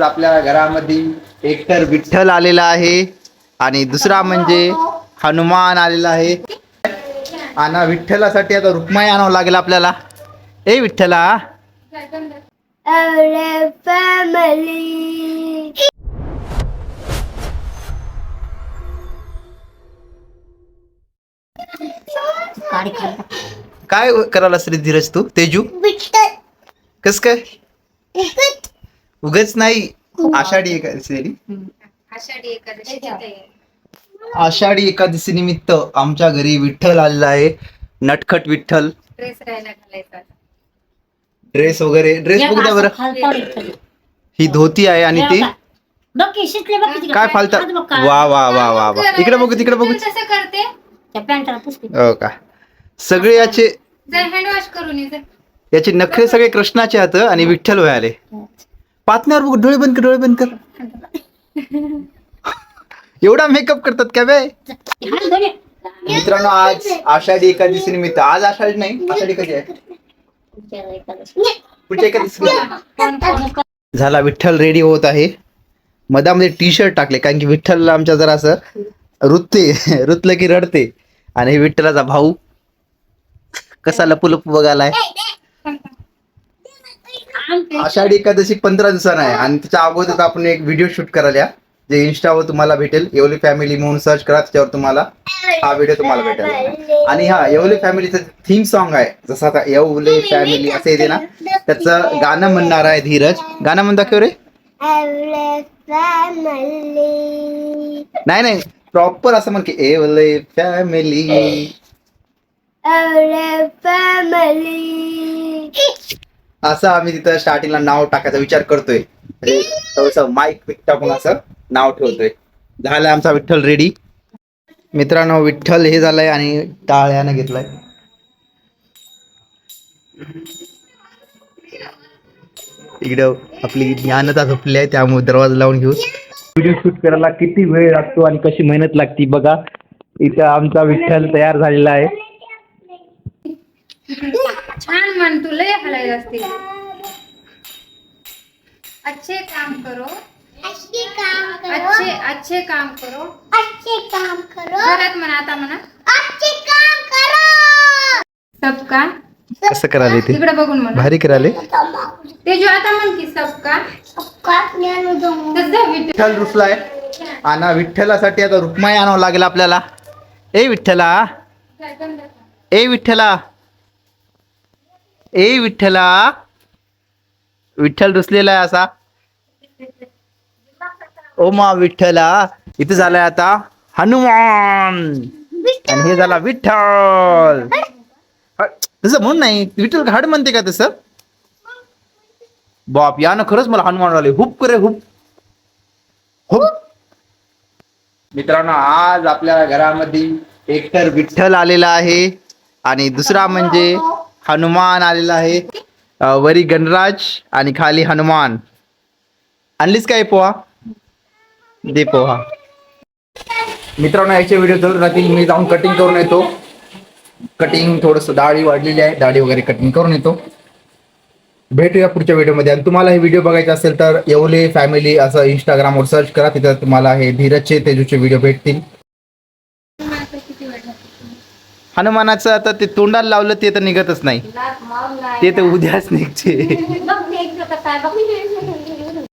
आज आपल्या घरामध्ये एकतर विठ्ठल आलेला आहे आणि दुसरा म्हणजे हनुमान आलेला आहे. आणि विठ्ठलासाठी आता रुक्माई आणावं लागेल आपल्याला. ए विठ्ठला काय करायला श्री धीरज तू तेजू कस काय उगच नाही. आषाढी एकादशी आषाढी एकादशी निमित्त आमच्या घरी विठ्ठल आलेला आहे. नटखट विठ्ठल. ड्रेस वगैरे ड्रेस बघू द्या बरं. ही धोती आहे आणि ती काय फालत. वा वा वा वा वा इकडे बघू तिकडे बघू. हो का सगळे याचे याचे नखरे सगळे कृष्णाचे आहेत आणि विठ्ठल व्हायले. पातण्यावर बघ डोळे बंद कर डोळे बंद कर. एवढा मेकअप करतात का बे. मित्रांनो आज आषाढी एकादशी निमित्त. आज आषाढी नाही आषाढी कधी आहे पुढच्या एकादशी. झाला विठ्ठल रेडी होत आहे. मधामध्ये टी शर्ट टाकले कारण की विठ्ठलला आमच्या जरा असं रुतलं की रडते. आणि विठ्ठलाचा भाऊ कसा लपू बघायलाय. आषाढी एकादशी 15 दिवसांना आहे आणि त्याच्या अगोदर आपण एक व्हिडिओ शूट करायला जे इंस्टावर तुम्हाला भेटेल. येवले फॅमिली म्हणून सर्च करा त्याच्यावर तुम्हाला हा व्हिडिओ तुम्हाला भेटेल. आणि हा येवले फॅमिलीचं थीम सॉन्ग आहे. जसं आता येवले फॅमिली असं येते ना त्याचं गाणं म्हणणार आहे धीरज. गाणं म्हणता किंवा रे. नाही नाही प्रॉपर असं म्हण की येवले फॅमिली असं आम्ही तिथं स्टार्टिंगला नाव टाकायचा विचार करतोय. थोडंसं माईक टाकून असं नाव ठेवतोय. झालाय आमचा विठ्ठल रेडी. मित्रांनो विठ्ठल हे झालंय आणि टाळ्यानं घेतलाय. इकडं आपली ज्ञानता झोपली आहे त्यामुळे दरवाजा लावून घेऊ. व्हिडिओ शूट करायला किती वेळ लागतो आणि कशी मेहनत लागती बघा. इथं आमचा विठ्ठल तयार झालेला आहे. छान म्हण तुला हलायला असते. अच्छे काम करो अच्छे काम करो घरात म्हणा आता म्हणा अच्छे काम करो सबका. कसं करायला ते इकडे बघून म्हणा भारी करायले ते जो आता म्हण की सबका विठ्ठल रुसलाय. आणि विठ्ठलासाठी आता रुक्माई आणावं लागेल आपल्याला. ए विठ्ठला ए विठ्ठला ए विठ्ठला. विठ्ठल रुसलेला आहे असा. ओ मा विठ्ठला. इथे झालाय आता हनुमान आणि हे झाला विठ्ठल. तसं म्हणून नाही विठ्ठल हाड म्हणते का तसं. बाप यानं खरंच मला हनुमान आले. हुप करे हुप हुप. मित्रांनो आज आपल्या घरामध्ये एकतर विठ्ठल आलेला आहे आणि दुसरा म्हणजे हनुमान आलेला आहे. वरी गणराज आणि खाली हनुमान. आणलीस काय पोहा दे पोहा. मित्रांनो याचे व्हिडिओ जरूर राहतील. मी जाऊन कटिंग करून येतो. कटिंग थोडंसं दाढी वाढलेली आहे दाढी वगैरे कटिंग करून येतो. भेटूया पुढच्या व्हिडिओमध्ये. आणि तुम्हाला हे व्हिडिओ बघायचे असेल तर येवले फॅमिली असं इंस्टाग्रामवर सर्च करा. तिथं तुम्हाला हे धीरजचे तेजूचे व्हिडिओ भेटतील. हनुमानाचं आता ते तोंडाला लावलं ते तर निघतच नाही. ते तर उद्याच निघते.